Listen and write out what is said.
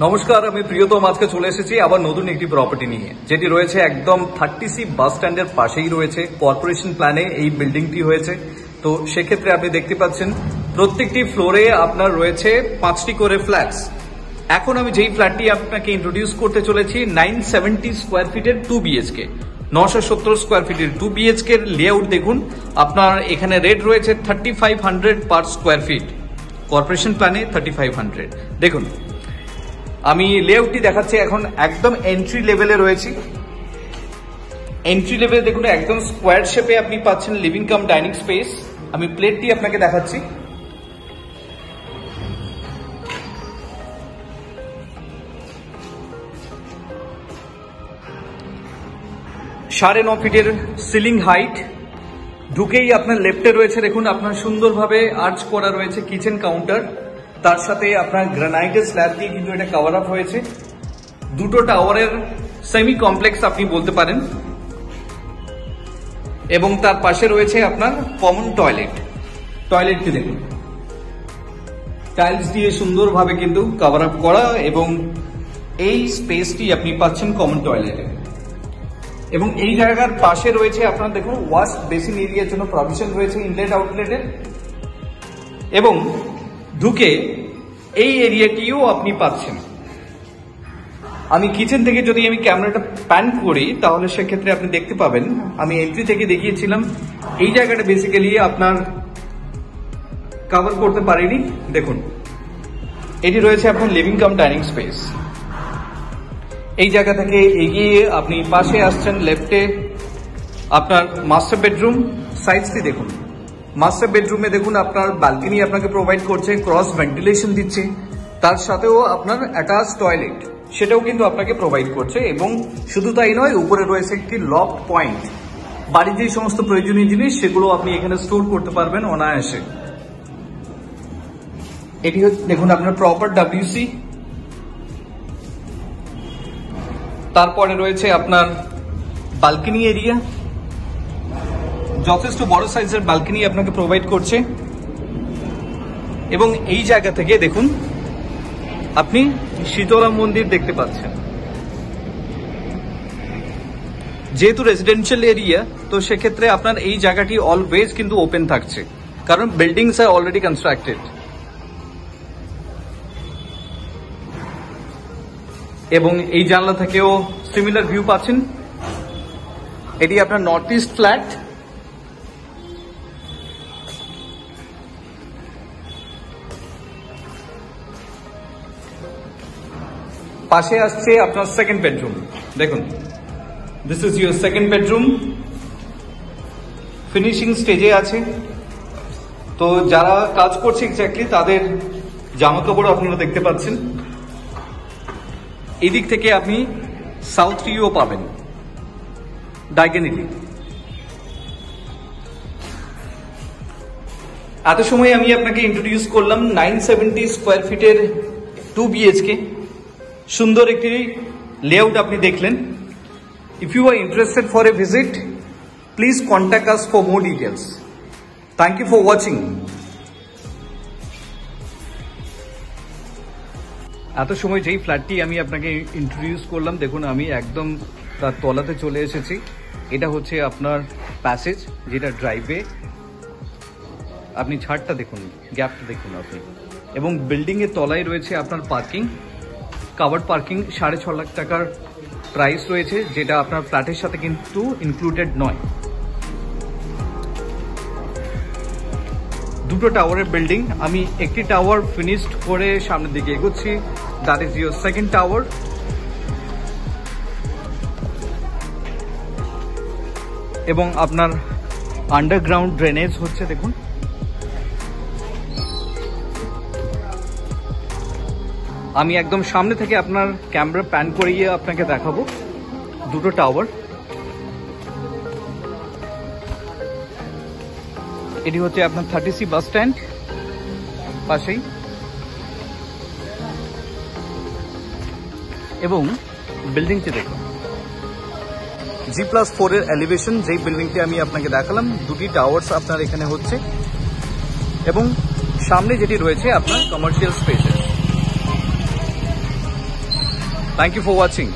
নমস্কার, আমি প্রিয়তম আজকে চলে এসেছি আবার নতুন একটি প্রপার্টি নিয়ে, যেটি রয়েছে একদম 30C বাস স্ট্যান্ডের পাশেই রয়েছে। কর্পোরেশন প্ল্যানে এই বিল্ডিংটি হয়েছে। তো সেক্ষেত্রে আপনি দেখতে পাচ্ছেন প্রত্যেকটি ফ্লোরে আপনার রয়েছে 5টি করে ফ্ল্যাটস। এখন আমি যেই ফ্ল্যাটটি আপনাকে ইন্ট্রোডিউস করতে চলেছি 970 স্কোয়ার ফিটের 2 BHK, 970 স্কোয়ার ফিটের 2 BHK এর লেআউট দেখুন। আপনার এখানে রেট রয়েছে 3500 পার স্কোয়ার ফিট। কর্পোরেশন প্ল্যানে 3500। দেখুন আমি লেআউটটি দেখাচ্ছি। এখন একদম এন্ট্রি লেভেলে রয়েছি। এন্ট্রি লেভেলে দেখুন একদম স্কোয়ার শেপে আপনি পাচ্ছেন লিভিং কাম ডাইনিং স্পেস। আমি প্লেটটি আপনাকে দেখাচ্ছি। সাড়ে 9 ফিটের সিলিং হাইট। ঢুকেই আপনার লেফটে রয়েছে দেখুন আপনার সুন্দরভাবে আর্চ করা রয়েছে কিচেন কাউন্টার। তার সাথে আপনার গ্রানাইটের স্ল্যাব দিয়ে কিন্তু এটা কভার আপ হয়েছে। দুটো টাওয়ারের সেমি কমপ্লেক্স আপনি বলতে পারেন। এবং তার পাশে রয়েছে আপনার কমন টয়লেট। টয়লেটটি দেখুন টাইলস দিয়ে সুন্দরভাবে কিন্তু কভার আপ করা, এবং এই স্পেসটি আপনি পাচ্ছেন কমন টয়লেটে। এবং এই জায়গার পাশে রয়েছে আপনার দেখুন ওয়াশ বেসিন এরিয়ার জন্য প্রভিশন রয়েছে ইনলেট আউটলেটের। এবং ঢুকে এই এরিয়াটিও আপনি পাচ্ছেন। আমি কিচেন থেকে যদি আমি ক্যামেরাটা প্যান করি তাহলে সেক্ষেত্রে আপনি দেখতে পাবেন, আমি এন্ট্রি থেকে দেখিয়েছিলাম এই জায়গাটা বেসিক্যালি আপনার কভার করতে পারিনি। দেখুন এটি রয়েছে আপনার লিভিং কাম ডাইনিং স্পেস। এই জায়গা থেকে এগিয়ে আপনি পাশে আসছেন লেফটে আপনার মাস্টার বেডরুম। সাইজটি দেখুন, মাস্টার বেডরুমে দেখুন আপনার ব্যালকনি আপনাকে প্রোভাইড করছে, ক্রস ভেন্টিলেশন দিচ্ছে। তার সাথেও আপনার অ্যাটাচ টয়লেট সেটাও কিন্তু আপনাকে প্রোভাইড করছে। এবং শুধু তাই নয়, উপরে রয়েছে একটি লক পয়েন্ট। বাড়ির যে সমস্ত প্রয়োজনীয় জিনিস সেগুলো আপনি এখানে স্টোর করতে পারবেন অনায়াসে। এটি দেখুন আপনার প্রপার WC। তারপরে রয়েছে আপনার ব্যালকনি এরিয়া। যথেষ্ট বড় সাইজের ব্যালকনি আপনাকে প্রোভাইড করছে। এবং এই জায়গা থেকে দেখুন আপনি শীতলা মন্দির দেখতে পাচ্ছেন। যেহেতু রেসিডেন্সিয়াল এরিয়া, তো সেক্ষেত্রে আপনার এই জায়গাটি অলওয়েজ কিন্তু ওপেন থাকছে, কারণ বিল্ডিংস আর অলরেডি কনস্ট্রাক্টেড। এবং এই জানলা থেকেও সিমিলার ভিউ পাচ্ছেন। এটি আপনার নর্থ ইস্ট ফ্ল্যাট। পাশে আসছে আপনার সেকেন্ড বেডরুম। দেখুন this is your second bedroom. Finishing স্টেজে আছে। তো যারা কাজ করছে এক্স্যাক্টলি তাদের জামা কাপড় আপনারা দেখতে পাচ্ছেন। এদিক থেকে আপনি সাউথ ভিউও পাবেন ডায়াগোনালি। এত সময় আমি আপনাকে ইন্ট্রোডিউস করলাম 970 স্কোয়ার ফিটের 2 BHK। সুন্দর একটি লেআউট আপনি দেখলেন। If you are interested for a visit, please contact us for more details. Thank you for watching. এত সময় যেই ফ্ল্যাটটি আমি আপনাকে ইন্ট্রোডিউস করলাম, দেখুন আমি একদম তার তলাতে চলে এসেছি। এটা হচ্ছে আপনার প্যাসেজ, যেটা ড্রাইভওয়ে। আপনি ছাদটা দেখুন, গ্যাপটা দেখুন আপনি। এবং বিল্ডিং এর তলায় রয়েছে আপনার পার্কিং, কাভার্ড পার্কিং। 6.5 লাখ টাকার প্রাইস রয়েছে, যেটা আপনার ফ্ল্যাটের সাথে কিন্তু ইনক্লুডেড নয়। দুটো টাওয়ারের বিল্ডিং। আমি একটি টাওয়ার ফিনিশড করে সামনের দিকে এগোচ্ছি। That is your second tower. এবং আপনার আন্ডারগ্রাউন্ড ড্রেনেজ হচ্ছে দেখুন। আমি একদম সামনে থেকে আপনার ক্যামেরা প্যান করিয়ে আপনাকে দেখাবো দুটো টাওয়ার। এটি হচ্ছে আপনার 30C বাস স্ট্যান্ড পাশেই। এবং বিল্ডিংটি দেখুন G+4 এর এলিভেশন। যেই বিল্ডিংটি আমি আপনাকে দেখালাম, দুটি টাওয়ার্স আপনার এখানে হচ্ছে। এবং সামনে যেটি রয়েছে আপনার commercial spaces. Thank you for watching.